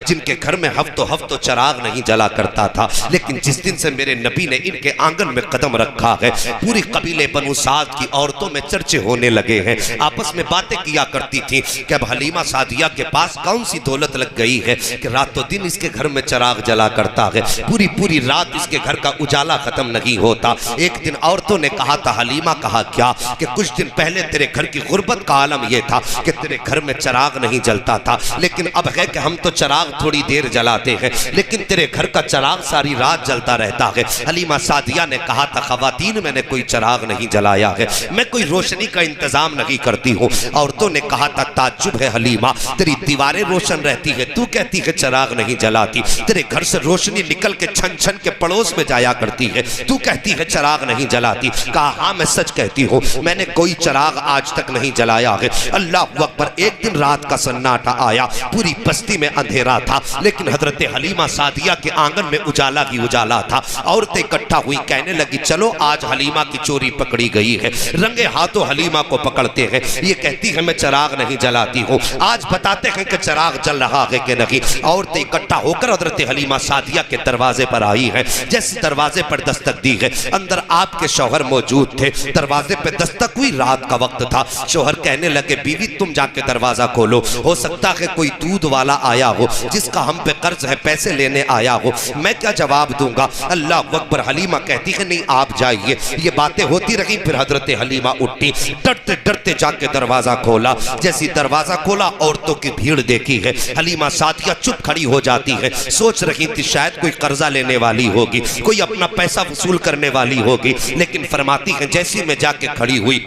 जिनके घर में हफ्तों चिराग नहीं जला करता था, लेकिन जिस दिन से मेरे नबी ने इनके आंगन में कदम रखा है, पूरी कबीले बनु साद की औरतों में चर्चे होने लगे हैं। आपस में बातें किया करती थी कि अब हलीमा सादिया के पास कौन सी दौलत लग गई है कि रातों दिन इसके घर में चिराग जला करता है, पूरी पूरी रात इसके घर का उजाला खत्म नहीं होता। एक दिन औरतों ने कहा था, हलीमा कहा क्या कि कुछ दिन पहले तेरे घर की गुर्बत का आलम यह था कि तेरे घर में चिराग नहीं जलता था, लेकिन अब है कि हम तो चिराग थोड़ी देर जलाते हैं, लेकिन तेरे घर का चिराग सारी रात जलता रहता है। हलीमा सादिया ने कहा था, खवातीन मैंने कोई चिराग नहीं जलाया है, मैं कोई रोशनी का इंतजाम नहीं करती हूँ। औरतों ने कहा था, ताज्जुब है हलीमा, तेरी दीवारें रोशन रहती है, तू कहती है चिराग नहीं जलाती, तेरे घर से रोशनी निकल के छन छन के पड़ोस में जाया करती है, तू कहती है चिराग नहीं जलाती। कहा हाँ मैं सच कहती हूँ, मैंने कोई चिराग आज तक नहीं जलाया है। अल्लाह अकबर। एक दिन रात का सन्नाटा आया, पूरी बस्ती में अंधेरा था, लेकिन हजरत हलीमा सादिया के आंगन में उजाला ही उजाला था। औरतें इकट्ठा हुई, कहने लगी चलो आज हलीमा की चोरी पकड़ी गई है। रंगे हाथों हलीमा को पकड़ते हैं, ये कहती है मैं चिराग नहीं जलाती हूँ, आज बताते हैं कि चिराग जल रहा है कि नहीं। औरतें इकट्ठा होकर हजरत हलीमा सादिया के दरवाजे पर आई है। जैसे दरवाजे पर दस्तक दी है, अंदर आपके शौहर मौजूद थे। दरवाजे पे दस्तक हुई, रात का वक्त था। शौहर कहने लगे, बीवी तुम जाके दरवाजा खोलो, हो सकता है कोई दूध वाला आया हो जिसका हम पे कर्ज है, पैसे लेने आया हो। मैं क्या जवाब दूंगा। अल्लाह अकबर। हलीमा कहती है नहीं आप जाइए। ये बातें होती रही, फिर हजरत हलीमा उठी, डरते डरते जाके दरवाजा खोला। जैसी दरवाजा खोला, औरतों की भीड़ देखी है। हलीमा सादिया चुप खड़ी हो जाती है, सोच रही थी शायद कोई कर्जा लेने वाली होगी, कोई अपना पैसा वसूल करने वाली होगी, लेकिन फरमाती है जैसी मैं जाके खड़ी हुई,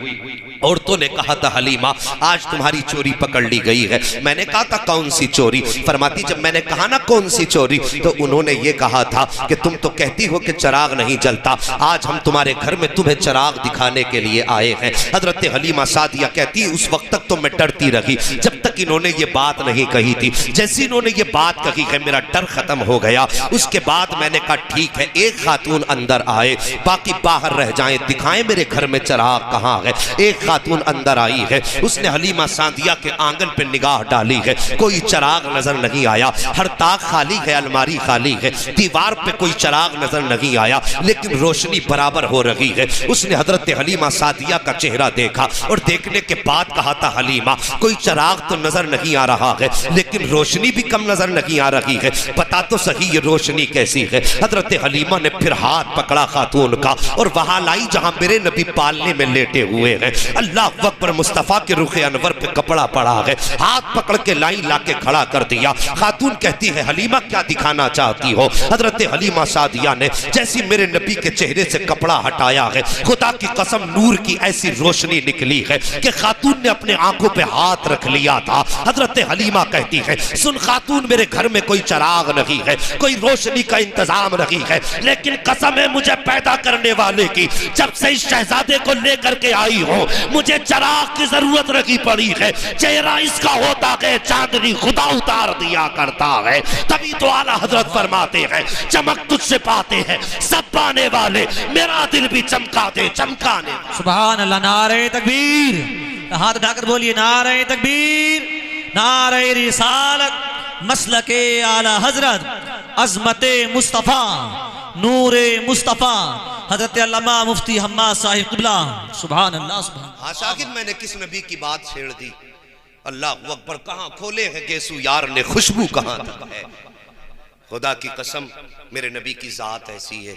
औरतों ने कहा था हलीमा आज तुम्हारी चोरी पकड़ ली गई है। मैंने कहा था कौन सी चोरी। फरमाती जब मैंने कहा ना कौन सी चोरी, तो उन्होंने ये कहा था कि तुम तो कहती हो कि चिराग नहीं जलता, आज हम तुम्हारे घर में तुम्हें चिराग दिखाने के लिए आए हैं। हजरत हलीमा सादिया कहती उस वक्त तक तो मैं डरती रही जब तक इन्होंने ये बात नहीं कही थी। जैसे इन्होंने ये बात कही है मेरा डर खत्म हो गया। उसके बाद मैंने कहा ठीक है, एक खातून अंदर आए, बाकी बाहर रह जाएं, दिखाएं मेरे घर में चिराग कहाँ है। एक खातून अंदर आई है, उसने हलीमा सादिया के आंगन पे निगाह डाली है, कोई चिराग नजर नहीं आया। हर ताक खाली है, अलमारी खाली है, दीवार पे कोई चिराग नजर नहीं आया, लेकिन रोशनी बराबर हो रही है। उसने हजरत हलीमा सादिया का चेहरा देखा और देखने के बाद कहा था हलीमा कोई चिराग तो नजर नहीं आ रहा है, लेकिन रोशनी भी कम नजर नहीं आ रही है, बता तो सही ये रोशनी कैसी है। हजरत हलीमा ने फिर हाथ पकड़ा खातून का और वहां लाई जहां मेरे नबी पालने में लेटे हुए हैं। अल्लाह अकबर। मुस्तफा के रुखे अनवर पे कपड़ा पड़ा है, हाथ पकड़ के लाई लाके खड़ा कर दिया। खातून कहती है हलीमा क्या दिखाना चाहती हो। हजरत हलीमा सादिया ने जैसी मेरे नबी के चेहरे से कपड़ा हटाया है, खुदा की कसम नूर की ऐसी रोशनी निकली है कि खातून ने अपने आंखों पे हाथ रख लिया था। हजरत हलीमा कहती है सुन खातून, मेरे घर में कोई चिराग नहीं है, कोई रोशनी का इंतजाम नहीं है, लेकिन कसम है मुझे पैदा करने वाले की, जब से इस शहजादे को लेकर के आई हो मुझे चिराग की जरूरत रखी पड़ी है। चेहरा इसका होता है चांदनी खुदा उतार दिया करता है। तभी तो आला हजरत फरमाते हैं चमक तुझसे पाते हैं सब पाने वाले, मेरा दिल भी चमका दे चमकाने। सुभान अल्लाह। नारे तकबीर, हाथ उठाकर बोलिए नारे तकबीर, नारे रिसालत, मसलके आला हजरत, अजमते मुस्तफा, नूरे मुस्तफा, हजरत अल्लामा मुफ्ती हम्माद साहिब क़िबला। सुभान अल्लाह सुभान। हाँ शाकिर, मैंने किस नबी की बात छेड़ दी। अल्लाह अकबर। कहाँ खोले हैं गेसू यार ने, खुशबू कहाँ तक है। खुदा की कसम मेरे नबी की जात ऐसी है,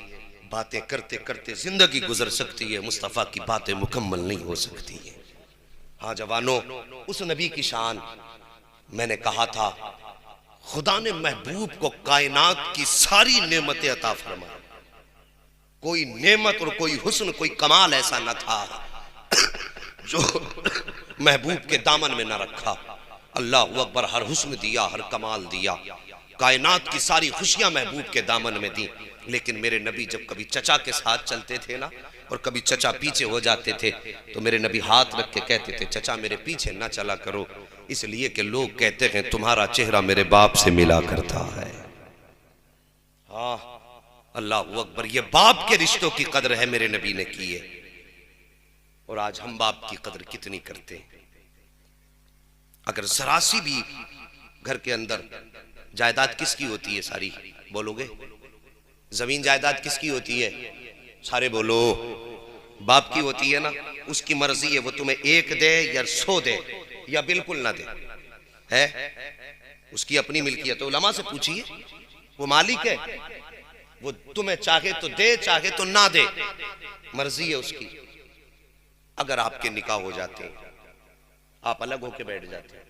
बातें करते करते जिंदगी गुजर सकती है, मुस्तफ़ा की बातें मुकम्मल नहीं हो सकती है। हाँ जवानों, उस नबी की शान मैंने कहा था, खुदा ने महबूब को कायनात की सारी नेमतें अता फरमाई, कोई नेमत और कोई हुस्न कोई कमाल ऐसा न था जो महबूब के दामन में न रखा। अल्लाह अकबर। हर हुस्न दिया, हर कमाल दिया, कायनात की सारी खुशियां महबूब के दामन में दी। लेकिन मेरे नबी जब कभी चचा के साथ चलते थे ना, और कभी चचा पीछे हो जाते थे, तो मेरे नबी हाथ रख के कहते थे चचा मेरे पीछे ना चला करो, इसलिए कि लोग कहते हैं तुम्हारा चेहरा मेरे बाप से मिला करता है। हाँ अल्लाह अकबर। ये बाप के रिश्तों की कदर है मेरे नबी ने की है, और आज हम बाप की कदर कितनी करते हैं। अगर जरा सी भी घर के अंदर जायदाद किसकी होती है सारी? बोलोगे? जमीन जायदाद किसकी होती है? सारे बोलो। बाप की होती है ना, उसकी मर्जी है, वो तुम्हें 1 दे या 100 दे या बिल्कुल ना दे, है उसकी अपनी मिल्कियत है। उलमा से पूछिए, वो मालिक है, वो तुम्हें चाहे तो दे चाहे तो ना दे, मर्जी है उसकी। अगर आपके निकाह हो जाते हैं, आप अलग होके बैठ जाते हैं,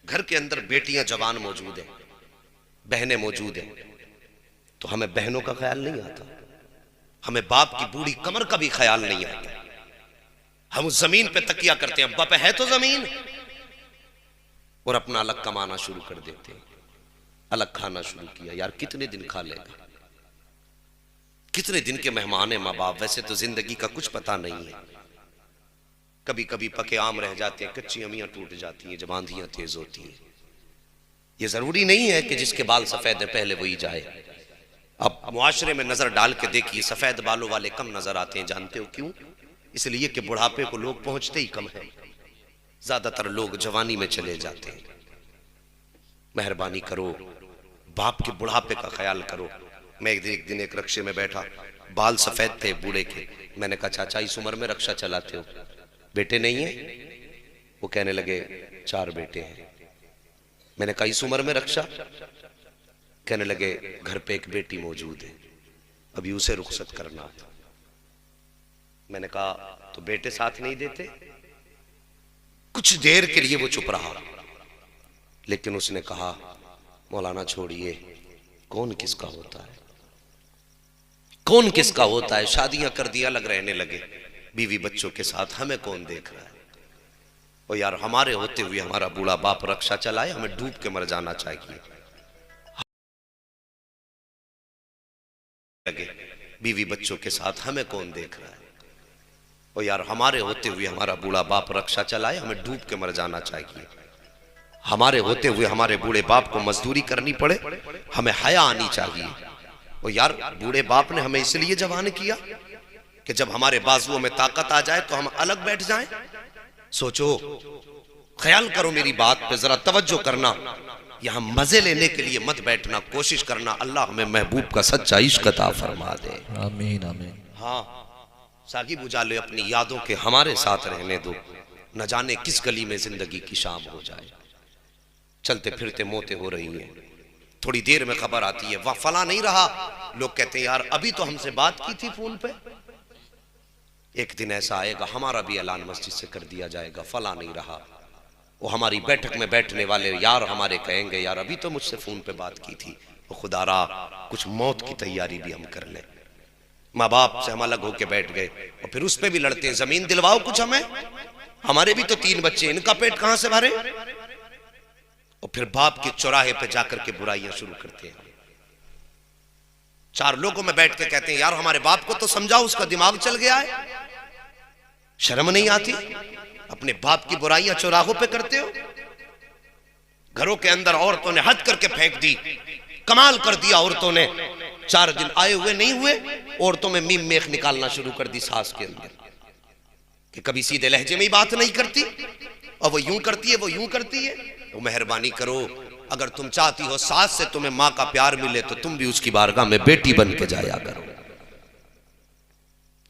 घर के अंदर बेटियां जवान मौजूद है, बहनें मौजूद है, तो हमें बहनों का ख्याल नहीं आता, हमें बाप की बूढ़ी कमर का भी ख्याल नहीं आता। हम उस जमीन पे तकिया करते हैं, अब्बा पे है तो जमीन, और अपना अलग कमाना शुरू कर देते हैं। अलग खाना शुरू किया, यार कितने दिन खा लेगा, कितने दिन के मेहमान है माँ बाप। वैसे तो जिंदगी का कुछ पता नहीं है, कभी कभी पके आम रह जाते हैं, कच्ची अमियां टूट जाती हैं जब आंधियां तेज होती हैं। ये जरूरी नहीं है कि जिसके बाल सफेद है पहले वही जाए। अब मुआशरे में नजर डाल के देखिए, सफेद बालों वाले कम नजर आते हैं। जानते हो क्यों? इसलिए कि बुढ़ापे को लोग पहुंचते ही कम है, ज्यादातर लोग जवानी में चले जाते हैं। मेहरबानी करो, बाप के बुढ़ापे का ख्याल करो। मैं एक दिन एक रक्शे में बैठा, बाल सफेद थे बूढ़े के। मैंने कहा, चाचा इस उम्र में रक्षा चलाते हो, बेटे नहीं है? वो कहने लगे 4 बेटे हैं। मैंने कहा इस उम्र में रक्षा? कहने लगे घर पे एक बेटी मौजूद है, अभी उसे रुखसत करना था। मैंने कहा तो बेटे साथ नहीं देते? कुछ देर के लिए वो चुप रहा, लेकिन उसने कहा, मौलाना छोड़िए, कौन किसका होता है, कौन किसका होता है। शादियां कर दी, अलग रहने लगे बीवी बच्चों के साथ, हमें कौन देख रहा है। और यार हमारे होते हुए हमारा बूढ़ा बाप रक्षा चलाए, हमें डूब के मर जाना चाहिए। लगे बीवी बच्चों के साथ, हमें कौन देख रहा है। और यार हमारे होते हुए हमारा बूढ़ा बाप रक्षा चलाए, हमें डूब के मर जाना चाहिए। हमारे होते हुए हमारे बूढ़े बाप को मजदूरी करनी पड़े, हमें हया आनी चाहिए। और यार बूढ़े बाप ने हमें इसलिए जवान किया कि जब हमारे बाजुओं में ताकत आ जाए तो हम अलग बैठ जाएं। सोचो, ख्याल करो मेरी बात पे, जरा तवज्जो करना। यहां मजे लेने के लिए मत बैठना, कोशिश करना अल्लाह हमें महबूब का सच्चा इश्क अता फरमा दे। आमीन आमीन। हाँ, साकिब उजाले अपनी यादों के हमारे साथ रहने दो, न जाने किस गली में जिंदगी की शाम हो जाए। चलते फिरते मौतें हो रही हैं, थोड़ी देर में खबर आती है, वाह फला नहीं रहा। लोग कहते हैं यार अभी तो हमसे बात की थी फोन पे। एक दिन ऐसा आएगा हमारा भी ऐलान मस्जिद से कर दिया जाएगा, फला नहीं रहा। वो हमारी बैठक में बैठने वाले यार हमारे कहेंगे, यार अभी तो मुझसे फोन पे बात की थी। वो खुदारा कुछ मौत की तैयारी भी हम कर लें। माँ बाप से हम अलग होके बैठ गए और फिर उस पे भी लड़ते हैं, जमीन दिलवाओ कुछ हमें, हमारे भी तो 3 बच्चे, इनका पेट कहां से भरे। और फिर बाप के चौराहे पे जाकर के बुराइयां शुरू करते हैं। 4 लोगों में बैठ के कहते हैं, यार हमारे बाप को तो समझाओ, उसका दिमाग चल गया है। शर्म नहीं आती? अपने बाप की बुराइयां चौराहों पे करते हो। घरों के अंदर औरतों ने हद करके फेंक दी, कमाल कर दिया औरतों ने। 4 दिन आए हुए नहीं हुए, औरतों में मीम मेख निकालना शुरू कर दी सास के अंदर, कि कभी सीधे लहजे में ही बात नहीं करती, और वो यूं करती है, वो यूं करती है। तो मेहरबानी करो, अगर तुम चाहती हो सास से तुम्हें माँ का प्यार मिले तो तुम भी उसकी बारगाह में बेटी बन के जाया करो।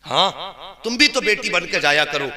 हाँ, तुम भी तो बेटी बन के जाया करो।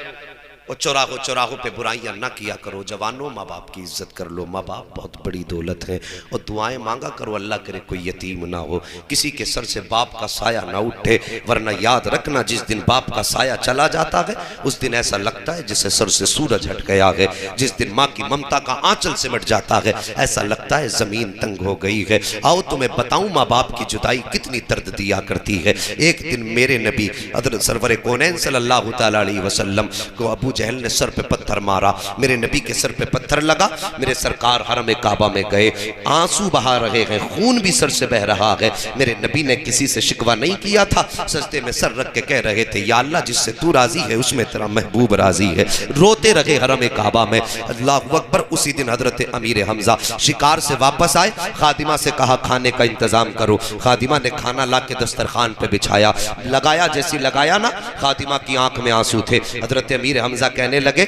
और चौराहों पे बुराइयां ना किया करो। जवानों, माँ बाप की इज्जत कर लो, माँ बाप बहुत बड़ी दौलत है। और दुआएं मांगा करो, अल्लाह करे कोई यतीम ना हो, किसी के सर से बाप का साया ना उठे। वरना याद रखना, जिस दिन बाप का साया चला जाता है उस दिन ऐसा लगता है जैसे सर से सूरज हट गया है। जिस दिन माँ की ममता का आंचल सिमट जाता है ऐसा लगता है जमीन तंग हो गई है। आओ तुम्हें बताऊं माँ बाप की जुदाई कितनी दर्द दिया करती है। एक दिन मेरे नबी हज़रत सरवर कौनैन सल्लल्लाहु तआला अलैहि वसल्लम को अबू जहल ने सर पे पत्थर मारा। मेरे नबी के सर पे पत्थर लगा, मेरे सरकार हरम काबा में गए, आंसू बहा रहे हैं, खून भी सर से बह रहा है। मेरे नबी ने किसी से शिकवा नहीं किया था, सजदे में सर रख के कह रहे थे, या अल्लाह जिससे तू राजी है उसमें तेरा महबूब राजी है। रोते रहे हरम काबा में। अल्लाहु अकबर। उसी दिन हजरत अमीर हमजा शिकार से वापस आए, खादिमा से कहा खाने का इंतजाम करो। खादिमा ने खाना ला के दस्तरखान पे बिछाया, लगाया, जैसी लगाया ना, खादिमा की आंख में आंसू थे। हजरत अमीर हमजा कहने लगे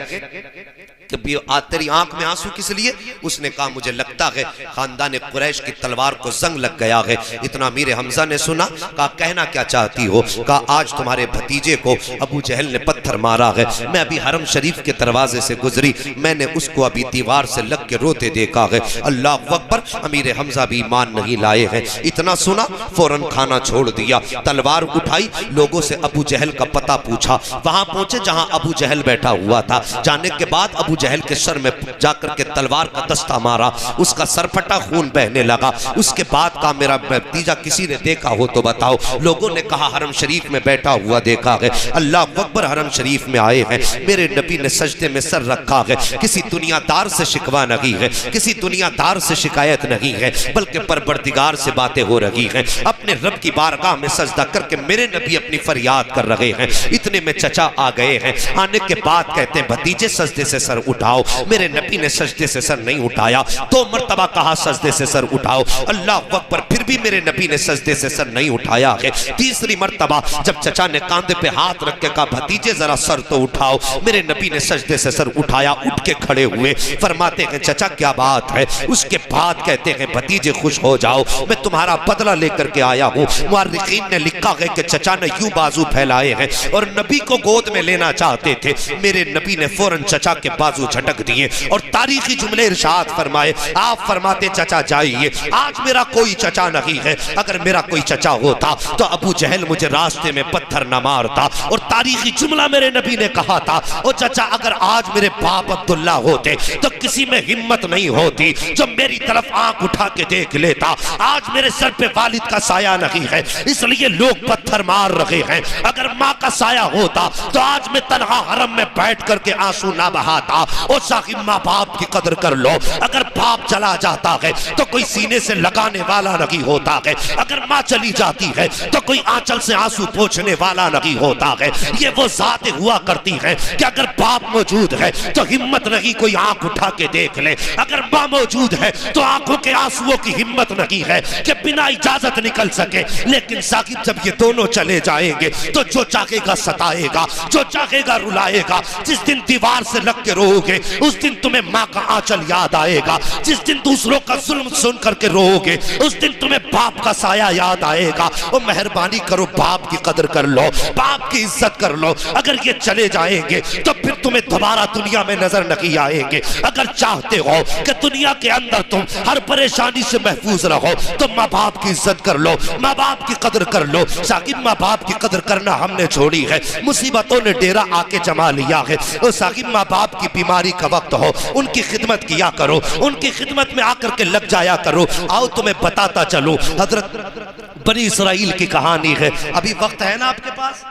कि तेरी आंख में आंसू किस लिए? उसने कहा मुझे लगता है खानदान कुरैश की तलवार को जंग लग गया है। इतना मीर हमजा ने सुना, कहा कहना क्या चाहती हो? कहा आज तुम्हारे भतीजे को अबू जहल ने पत्थर मारा है, मैं अभी हरम शरीफ के दरवाजे से गुजरी, मैंने उसको अभी दीवार से लग के रोते देखा है। अल्लाह अकबर, अमीर हमजा भी ईमान नहीं लाए हैं। इतना सुना फौरन खाना छोड़ दिया, तलवार उठाई, लोगों से अबू जहल का पता पूछा, वहां पहुंचे जहां अबू जहल बैठा हुआ था। जाने के बाद अबू जहल के सर में जाकर के तलवार का दस्ता मारा, उसका सर फटा, खून बहने लगा। उसके बाद का मेरा भतीजा किसी ने देखा हो तो बताओ। लोगों ने कहा हरम शरीफ में बैठा हुआ देखा है। अल्लाह अकबर, हरम शरीफ में आए हैं, मेरे नबी ने सजदे में सर रखा है। किसी दुनियादार से शिकवा नहीं है, किसी दुनियादार से शिकायत नहीं है, बल्कि परवरदिगार से बातें हो रही हैं। अपने रब की बारगाह में सजदा करके मेरे नबी अपनी फरियाद कर रहे हैं। इतने में चचा आ गए हैं। आने के बाद कहते हैं भतीजे सजदे से सर उठाओ। मेरे नबी ने सजदे से सर नहीं उठाया, 2 मरतबा कहा सजदे से सर उठाओ। अल्लाह अकबर, फिर भी मेरे नबी ने सजदे से सर नहीं उठाया है। तीसरी मरतबा जब चचा ने कांधे पे हाथ रख के कहा भतीजे जरा सर तो उठाओ, मेरे नबी ने सजदे से सर उठाया, उठ के खड़े हुए। फरमाते हैं चचा क्या बात है? उसके बाद कहते हैं भतीजे खुश हो जाओ, मैं तुम्हारा बदला लेकर के आया हूँ। मुअर्रिखीन ने लिखा है कि चचा ने यूं बाजू फैलाए हैं और नबी को गोद में लेना चाहते थे। मेरे नबी ने फौरन चचा के बाजू झटक दिए और तारीखी जुमले इरशाद फरमाए। आप फरमाते चचा जाइए, आज मेरा कोई चचा नहीं है, अगर मेरा कोई चचा होता तो अबू जहल मुझे रास्ते में पत्थर न मारता। और तारीखी जुमला मेरे नबी ने कहा था, ओ चचा अगर आज मेरे बाप अब्दुल्ला होते तो किसी में हिम्मत नहीं होती जो मेरी तरफ आंख उठा के देख लेता। आज मेरे सर पे वालिद का साया नहीं है, इसलिए लोग पत्थर मार रहे हैं। अगर माँ का साया होता तो आज मैं तन्हा हरम में बैठ करके आंसू ना बहाता। ओ साहिब, माँ बाप की कदर कर लो। अगर बाप चला जाता है तो कोई सीने से लगाने वाला नहीं होता है, अगर माँ चली जाती है तो कोई आंचल से आंसू पोंछने वाला नहीं होता है। ये वो जात हुआ करती है कि अगर बाप मौजूद है तो हिम्मत नहीं कोई आंख उठा के देख ले, अगर माँ मौजूद है तो आंखों के आंसुओं की हिम्मत नहीं है कि बिना इजाजत निकल सके। लेकिन साकिब जब ये दोनों चले जाएंगे तो जो चाहेगा सताएगा, जो चाहेगा रुलाएगा। जिस दिन दीवार से लग के रोओगे उस दिन तुम्हें माँ का आंचल याद आएगा। जिस दिन दूसरों का जुल्म सुन करके रोओगे उस दिन तुम्हें बाप का साया याद आएगा। और मेहरबानी करो, बाप की कदर कर लो, बाप की इज्जत कर लो। अगर ये चले जाएंगे तो फिर तुम्हें दोबारा दुनिया में नजर नहीं आएंगे। अगर चाहते हो कि दुनिया के अंदर तुम हर परेशानी से महफूज रहो तो माँ बाप की इज्जत कर लो, माँ बाप की कदर कर लो। साकिब, माँ बाप की कदर करना हमने छोड़ी है, मुसीबतों ने डेरा आके जमा लिया है। और साकिब, माँ बाप की बीमारी का वक्त हो उनकी खिदमत किया करो, उनकी खिदमत में आकर के लग जाया करो। आओ तुम्हें बताता चलो, हजरत बनी इसराइल की कहानी है। अभी वक्त है ना आपके पास?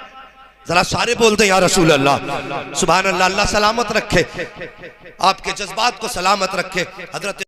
जरा सारे बोल दे या रसूल अल्लाह। सुभान अल्लाह, अल्लाह सलामत रखे, आपके जज्बात को सलामत रखे। हजरत